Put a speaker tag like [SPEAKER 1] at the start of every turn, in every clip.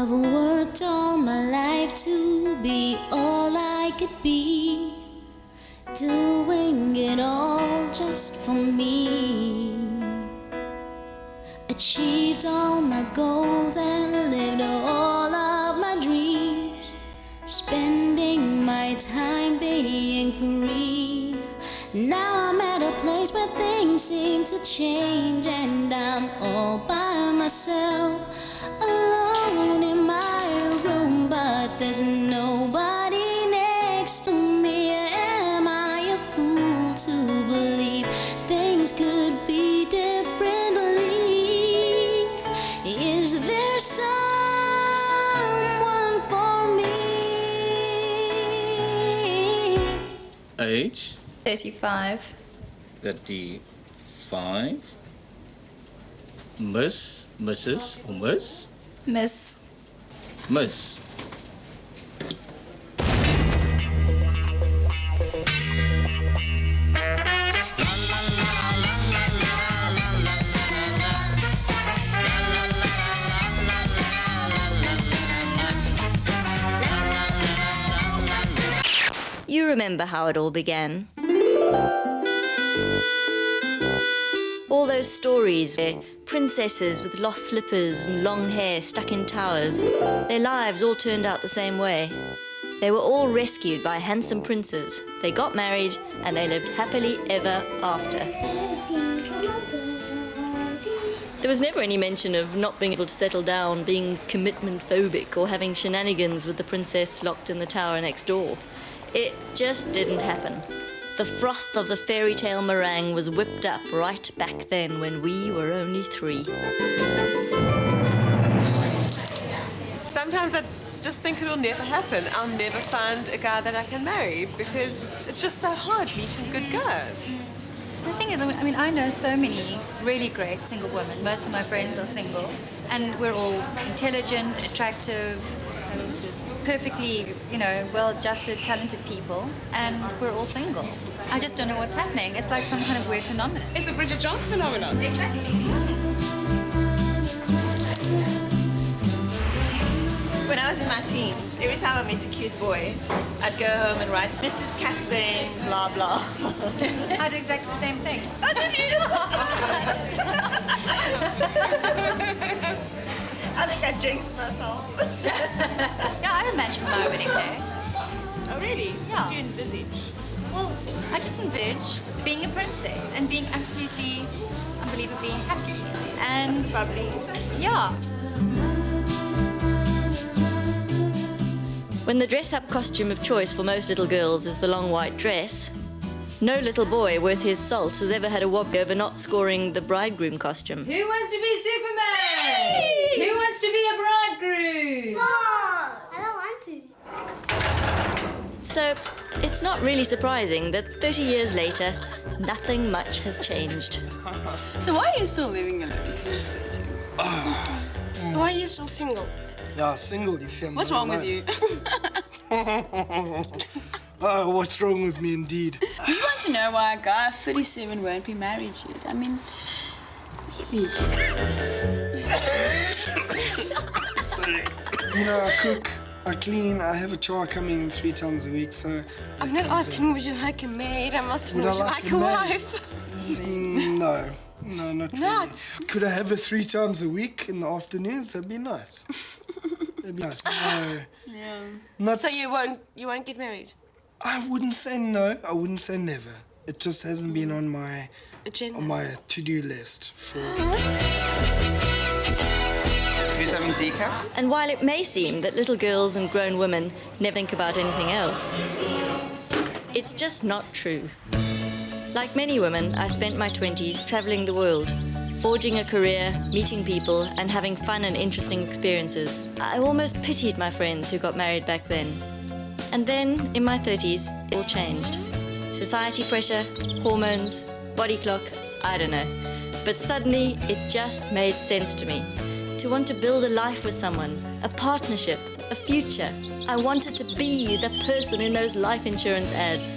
[SPEAKER 1] I've worked all my life to be all I could be, doing it all just for me. Achieved all my goals and lived all of my dreams, spending my time being free. Now I'm at a place where things seem to change, and I'm all by myself, alone in my room, but there's nobody next to me. Am I a fool to believe things could be differently? Is there someone for me?
[SPEAKER 2] Age?
[SPEAKER 3] 35.
[SPEAKER 2] 35. Miss, Mrs. or Miss?
[SPEAKER 3] Miss.
[SPEAKER 2] Miss.
[SPEAKER 4] You remember how it all began. All those stories where princesses with lost slippers and long hair stuck in towers, their lives all turned out the same way. They were all rescued by handsome princes. They got married and they lived happily ever after. There was never any mention of not being able to settle down, being commitment phobic, or having shenanigans with the princess locked in the tower next door. It just didn't happen. The froth of the fairy tale meringue was whipped up right back then when we were only 3.
[SPEAKER 5] Sometimes I just think it'll never happen. I'll never find a guy that I can marry because it's just so hard meeting good guys.
[SPEAKER 3] The thing is, I mean, I know so many really great single women. Most of my friends are single, and we're all intelligent, attractive, perfectly, well-adjusted, talented people, and we're all single. I just don't know what's happening. It's like some kind of weird phenomenon.
[SPEAKER 6] It's a Bridget Jones phenomenon.
[SPEAKER 3] Exactly.
[SPEAKER 7] When I was in my teens, every time I met a cute boy, I'd go home and write, Mrs. Castain, blah, blah.
[SPEAKER 3] I did exactly the same thing.
[SPEAKER 7] Oh, did you? I think I jinxed myself.
[SPEAKER 3] Yeah, I imagined my wedding day.
[SPEAKER 7] Oh, really?
[SPEAKER 3] Yeah.
[SPEAKER 7] What did you envisage?
[SPEAKER 3] Well, I just envisage being a princess and being absolutely, unbelievably happy. And
[SPEAKER 7] That's probably...
[SPEAKER 3] yeah.
[SPEAKER 4] When the dress-up costume of choice for most little girls is the long white dress, no little boy worth his salt has ever had a wobble over not scoring the bridegroom costume.
[SPEAKER 8] Who wants to be Superman? Who wants to be a bridegroom?
[SPEAKER 9] Mom, I don't want to.
[SPEAKER 4] So, it's not really surprising that 30 years later, nothing much has changed.
[SPEAKER 6] So why are you still living alone if you're 32? Why are you still single?
[SPEAKER 10] Yeah, single, you see.
[SPEAKER 6] What's wrong with you?
[SPEAKER 10] Oh, what's wrong with me, indeed?
[SPEAKER 6] We want to know why a guy of 37 won't be married yet. I mean, really.
[SPEAKER 10] Sorry. I cook, I clean, I have a chore coming in 3 times a week, so...
[SPEAKER 6] I'm not asking would you like a maid, I'm asking would you like a wife?
[SPEAKER 10] No, not really.
[SPEAKER 6] Not?
[SPEAKER 10] Could I have her 3 times a week in the afternoons? That'd be nice. That'd be nice. No.
[SPEAKER 6] Yeah.
[SPEAKER 10] Not...
[SPEAKER 6] So you won't get married?
[SPEAKER 10] I wouldn't say no, I wouldn't say never. It just hasn't been on my...
[SPEAKER 6] Agenda.
[SPEAKER 10] On my to-do list for...
[SPEAKER 11] Who's having decaf?
[SPEAKER 4] And while it may seem that little girls and grown women never think about anything else, it's just not true. Like many women, I spent my 20s traveling the world, forging a career, meeting people, and having fun and interesting experiences. I almost pitied my friends who got married back then. And then, in my 30s, it all changed. Society pressure, hormones, body clocks, I don't know. But suddenly, it just made sense to me. To want to build a life with someone, a partnership, a future. I wanted to be the person in those life insurance ads.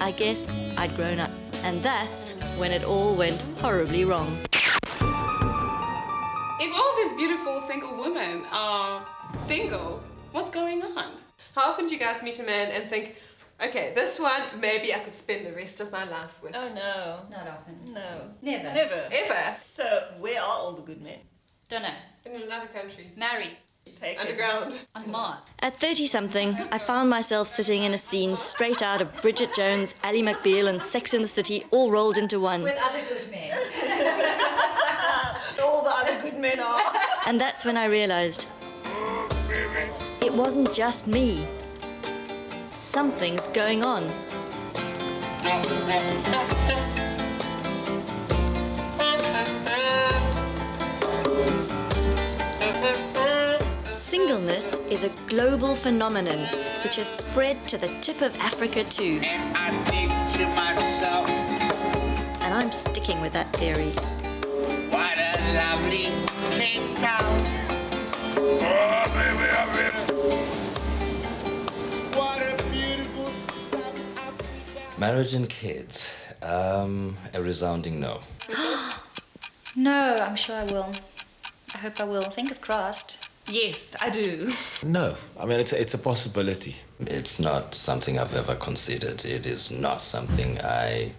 [SPEAKER 4] I guess I'd grown up. And that's when it all went horribly wrong.
[SPEAKER 6] If all these beautiful single women are single, what's going on?
[SPEAKER 5] How often do you guys meet a man and think, okay, this one, maybe I could spend the rest of my life with?
[SPEAKER 7] Oh, no.
[SPEAKER 3] Not often.
[SPEAKER 7] No.
[SPEAKER 3] Never.
[SPEAKER 7] Never.
[SPEAKER 5] Ever?
[SPEAKER 7] So, where are all the good men?
[SPEAKER 3] Don't know.
[SPEAKER 5] In another country.
[SPEAKER 3] Married.
[SPEAKER 5] Underground.
[SPEAKER 3] On Mars.
[SPEAKER 4] At 30-something, I found myself sitting in a scene straight out of Bridget Jones, Ally McBeal and Sex and the City all rolled into one.
[SPEAKER 3] With other good men.
[SPEAKER 7] All the other good men are.
[SPEAKER 4] And that's when I realised it wasn't just me. Something's going on. Singleness is a global phenomenon which has spread to the tip of Africa too.
[SPEAKER 12] And I think to myself,
[SPEAKER 4] and I'm sticking with that theory.
[SPEAKER 12] what a lovely Cape Town. Oh, baby, I'm in it. What a beautiful South Africa.
[SPEAKER 13] Marriage and kids. A resounding no.
[SPEAKER 3] No, I'm sure I will. I hope I will. Fingers crossed.
[SPEAKER 7] Yes, I do.
[SPEAKER 14] No, I mean, it's a possibility.
[SPEAKER 13] It's not something I've ever considered. It is not something I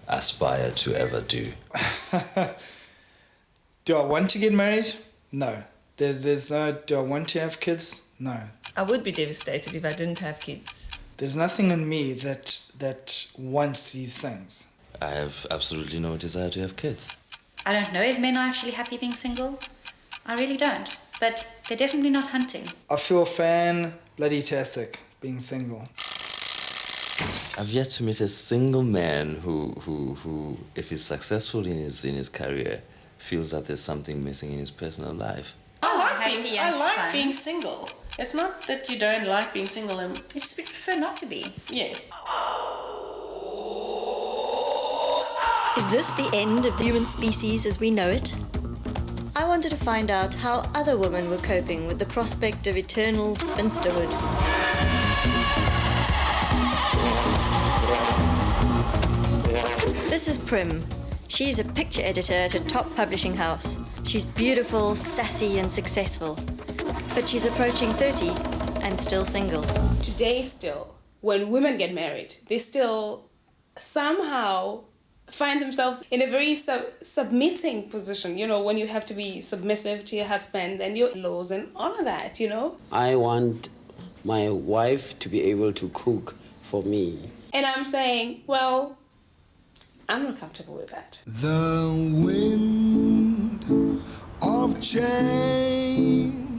[SPEAKER 13] aspire to ever do.
[SPEAKER 10] Do I want to get married? No. There's no, do I want to have kids? No.
[SPEAKER 7] I would be devastated if I didn't have kids.
[SPEAKER 10] There's nothing in me that wants these things.
[SPEAKER 13] I have absolutely no desire to have kids.
[SPEAKER 3] I don't know if men are actually happy being single. I really don't. But they're definitely not hunting.
[SPEAKER 10] I feel fan-bloody-tastic being single.
[SPEAKER 13] I've yet to meet a single man who, if he's successful in his career, feels that there's something missing in his personal life.
[SPEAKER 6] I like being single. It's not that you don't like being single. You
[SPEAKER 3] just prefer not to be.
[SPEAKER 6] Yeah.
[SPEAKER 4] Is this the end of the human species as we know it? I wanted to find out how other women were coping with the prospect of eternal spinsterhood. This is Prim. She's a picture editor at a top publishing house. She's beautiful, sassy and successful. But she's approaching 30 and still single.
[SPEAKER 6] Today still, when women get married, they still somehow find themselves in a very submitting position, you know, when you have to be submissive to your husband and your laws and all of that, you know.
[SPEAKER 15] I want my wife to be able to cook for me.
[SPEAKER 6] And I'm saying, well, I'm not comfortable with that.
[SPEAKER 16] The wind of change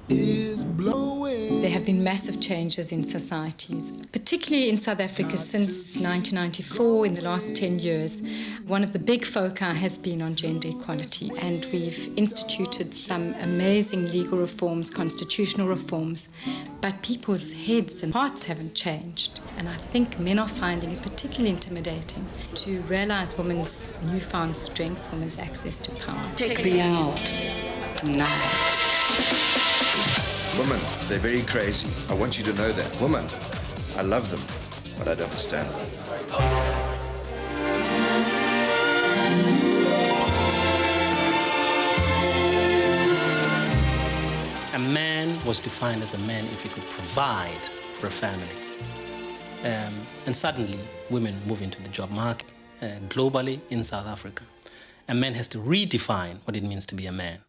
[SPEAKER 16] is blowing.
[SPEAKER 17] There have been massive changes in societies, particularly in South Africa since 1994, in the last 10 years. One of the big foci has been on gender equality, and we've instituted some amazing legal reforms, constitutional reforms, but people's heads and hearts haven't changed. And I think men are finding it particularly intimidating to realize women's newfound strength, women's access to power.
[SPEAKER 18] Take me out tonight.
[SPEAKER 19] Women, they're very crazy. I want you to know that. Women, I love them, but I don't understand them.
[SPEAKER 20] A man was defined as a man if he could provide for a family. And suddenly, women move into the job market globally in South Africa. A man has to redefine what it means to be a man.